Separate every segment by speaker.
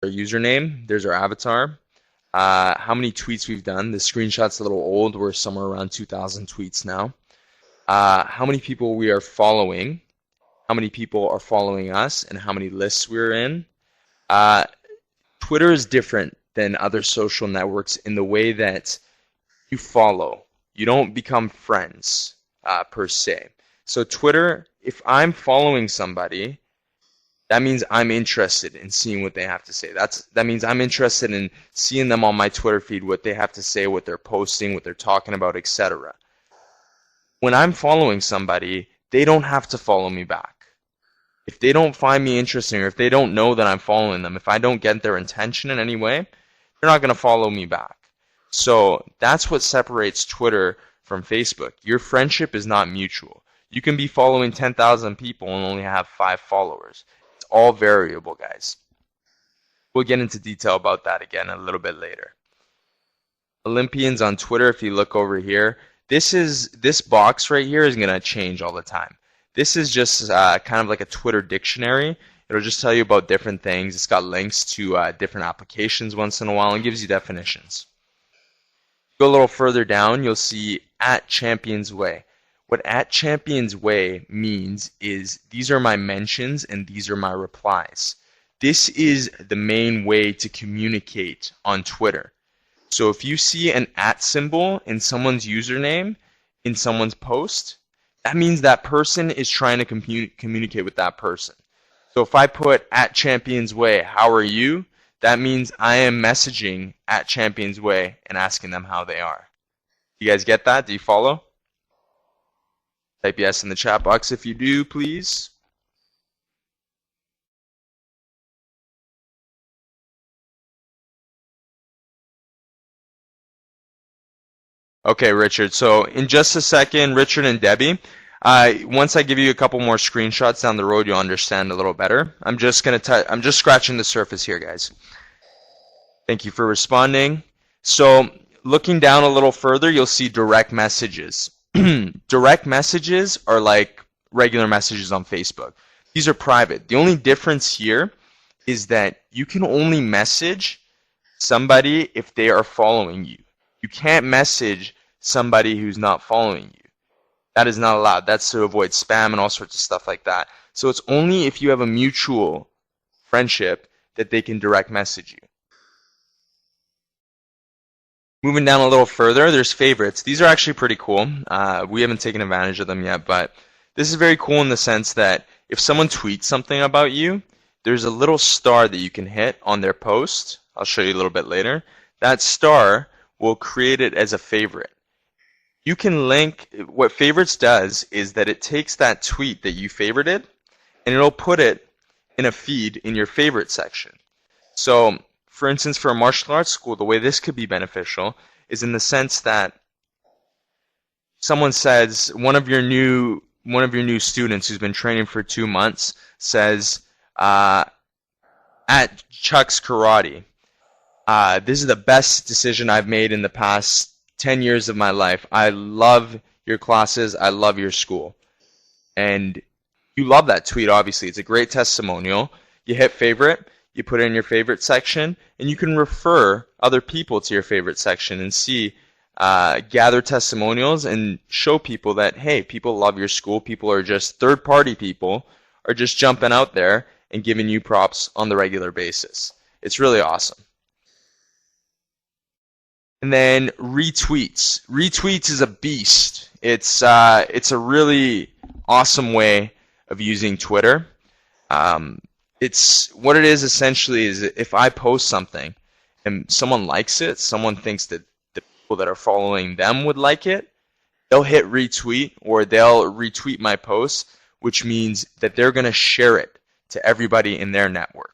Speaker 1: our username. There's our avatar. How many tweets we've done. The screenshot's a little old. We're somewhere around 2,000 tweets now. How many people we are following, how many people are following us, and how many lists we're in. Twitter is different than other social networks in the way that you follow. You don't become friends per se. So Twitter, if I'm following somebody, that means I'm interested in seeing what they have to say. That means I'm interested in seeing them on my Twitter feed, what they have to say, what they're posting, what they're talking about, etc. When I'm following somebody, they don't have to follow me back. If they don't find me interesting, or if they don't know that I'm following them, if I don't get their intention in any way, they're not going to follow me back. So that's what separates Twitter from Facebook. Your friendship is not mutual. You can be following 10,000 people and only have 5 followers. It's all variable, guys. We'll get into detail about that again a little bit later. Olympians on Twitter, if you look over here, this box right here is going to change all the time. This is just kind of like a Twitter dictionary. It'll just tell you about different things. It's got links to different applications once in a while and gives you definitions. Go a little further down, you'll see @ChampionsWay. What @ChampionsWay means is these are my mentions and these are my replies. This is the main way to communicate on Twitter. So if you see an @ symbol in someone's username, in someone's post, that means that person is trying to communicate with that person. So if I put @ChampionsWay, how are you? That means I am messaging @ChampionsWay and asking them how they are. You guys get that? Do you follow? Type yes in the chat box if you do, please. Okay, Richard. So in just a second, Richard and Debbie, once I give you a couple more screenshots down the road, you'll understand a little better. I'm just scratching the surface here, guys. Thank you for responding. So looking down a little further, you'll see direct messages. Direct messages are like regular messages on Facebook. These are private. The only difference here is that you can only message somebody if they are following you. You can't message somebody who's not following you. That is not allowed. That's to avoid spam and all sorts of stuff like that. So it's only if you have a mutual friendship that they can direct message you. Moving down a little further, there's favorites. These are actually pretty cool. We haven't taken advantage of them yet, but this is very cool in the sense that if someone tweets something about you, there's a little star that you can hit on their post. I'll show you a little bit later. That star will create it as a favorite. You can link, what favorites does is that it takes that tweet that you favorited and it'll put it in a feed in your favorite section. So, for instance, for a martial arts school, the way this could be beneficial is in the sense that someone says, one of your new students who's been training for 2 months says, at Chuck's Karate, this is the best decision I've made in the past 10 years of my life. I love your classes. I love your school. And you love that tweet, obviously. It's a great testimonial. You hit favorite, you put it in your favorite section, and you can refer other people to your favorite section and see, gather testimonials and show people that, hey, people love your school. People are just third-party people are just jumping out there and giving you props on the regular basis. It's really awesome. And then retweets. Retweets is a beast. It's a really awesome way of using Twitter. It's what it is essentially is if I post something and someone likes it, someone thinks that the people that are following them would like it, they'll hit retweet or they'll retweet my post, which means that they're going to share it to everybody in their network.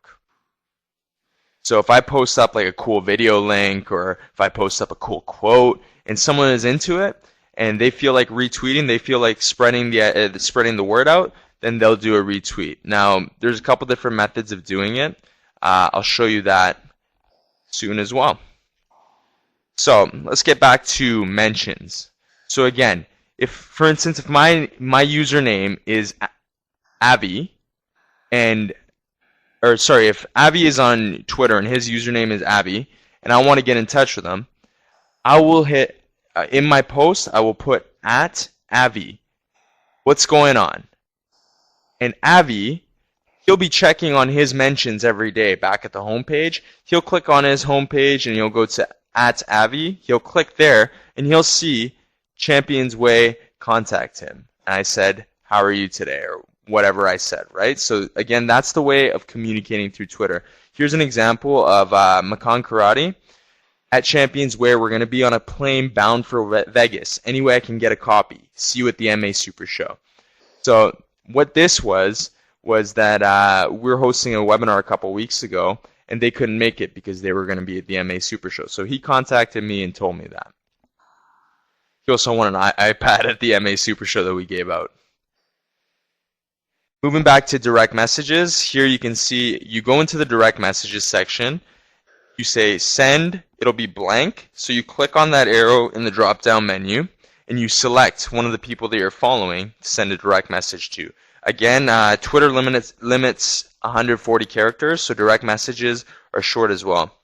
Speaker 1: So if I post up like a cool video link or if I post up a cool quote and someone is into it and they feel like retweeting, they feel like spreading the word out, then they'll do a retweet. Now, there's a couple different methods of doing it. I'll show you that soon as well. So let's get back to mentions. So again, if, for instance, if my username is Avi and or sorry, if Avi is on Twitter and his username is Avi, and I want to get in touch with him, I will hit, in my post, I will put at Avi, what's going on? And Avi, he'll be checking on his mentions every day back at the homepage. He'll click on his homepage and he'll go to at Avi. He'll click there and he'll see ChampionsWay contact him. And I said, how are you today? Or whatever I said, right? So again, that's the way of communicating through Twitter. Here's an example of Makan Karate. At ChampionsWay, we're going to be on a plane bound for Vegas. Any way I can get a copy. See you at the MA Super Show. So what this was that we were hosting a webinar a couple weeks ago, and they couldn't make it because they were going to be at the MA Super Show. So he contacted me and told me that. He also won an iPad at the MA Super Show that we gave out. Moving back to direct messages, here you can see you go into the direct messages section. You say send, it'll be blank. So you click on that arrow in the drop-down menu, and you select one of the people that you're following to send a direct message to. Again, Twitter limits 140 characters, so direct messages are short as well.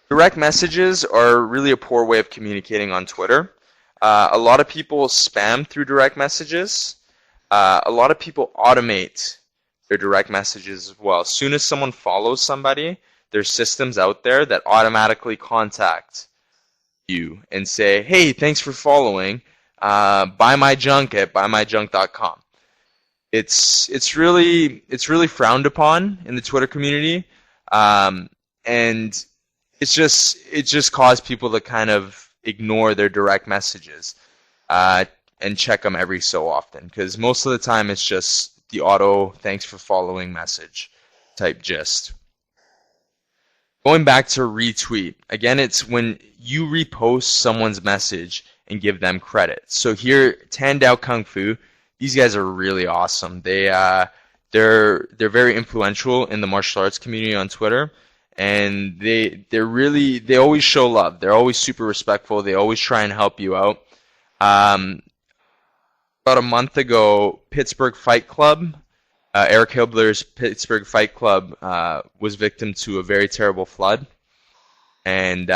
Speaker 1: Direct messages are really a poor way of communicating on Twitter. A lot of people spam through direct messages. A lot of people automate their direct messages as well. As soon as someone follows somebody, there's systems out there that automatically contact you and say, hey, thanks for following. Buy my junk at buymyjunk.com. It's really frowned upon in the Twitter community, and it just caused people to kind of ignore their direct messages and check them every so often, because most of the time it's just the auto thanks for following message type gist. Going back to retweet, again, it's when you repost someone's message and give them credit. So here, Tandao Kung Fu, these guys are really awesome. They're very influential in the martial arts community on Twitter, and they always show love. They're always super respectful. They always try and help you out. About a month ago, Pittsburgh Fight Club, Eric Hibler's Pittsburgh Fight Club was victim to a very terrible flood, and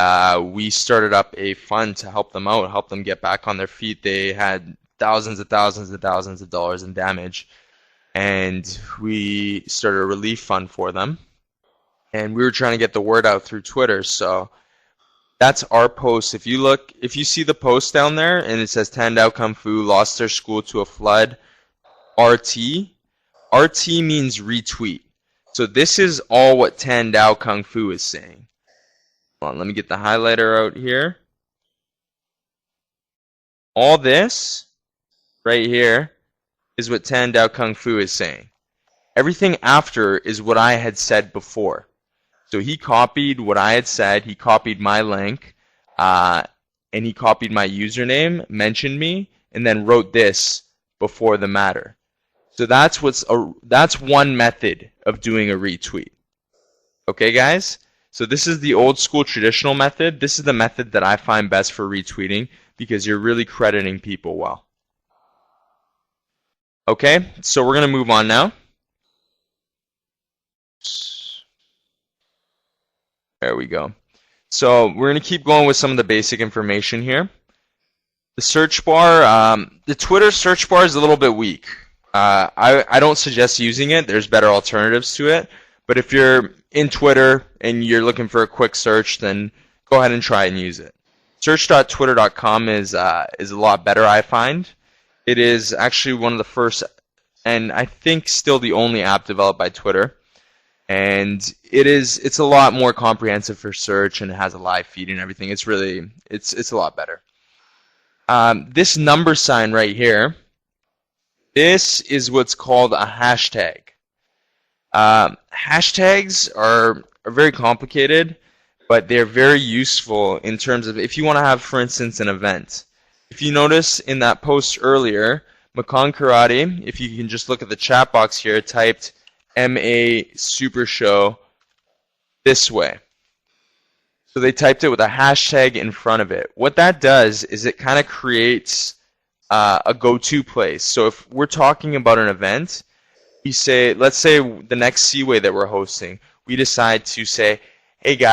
Speaker 1: we started up a fund to help them out, help them get back on their feet. They had thousands and thousands of dollars in damage, and we started a relief fund for them, and we were trying to get the word out through Twitter. So that's our post. If you see the post down there and it says Tandao Kung Fu lost their school to a flood, RT means retweet. So this is all what Tandao Kung Fu is saying. Hold on, let me get the highlighter out here. All this right here is what Tandao Kung Fu is saying. Everything after is what I had said before. So he copied what I had said, he copied my link, and he copied my username, mentioned me, and then wrote this before the matter. So that's one method of doing a retweet. Okay, guys? So this is the old school traditional method. This is the method that I find best for retweeting because you're really crediting people well. Okay, so we're going to move on now. There we go. So we're going to keep going with some of the basic information here. The search bar, the Twitter search bar is a little bit weak. I don't suggest using it. There's better alternatives to it. But if you're in Twitter and you're looking for a quick search, then go ahead and try and use it. Search.twitter.com is a lot better, I find. It is actually one of the first, and I think still the only app developed by Twitter. And it's a lot more comprehensive for search, and it has a live feed and everything. It's a lot better. This number sign right here, this is what's called a hashtag. Hashtags are very complicated, but they're very useful in terms of if you want to have, for instance, an event. If you notice in that post earlier, Makan Karate, if you can just look at the chat box here, typed MA Super Show this way. So they typed it with a hashtag in front of it. What that does is it kind of creates a go-to place. So if we're talking about an event, we say, let's say the next Seaway that we're hosting, we decide to say, hey guys,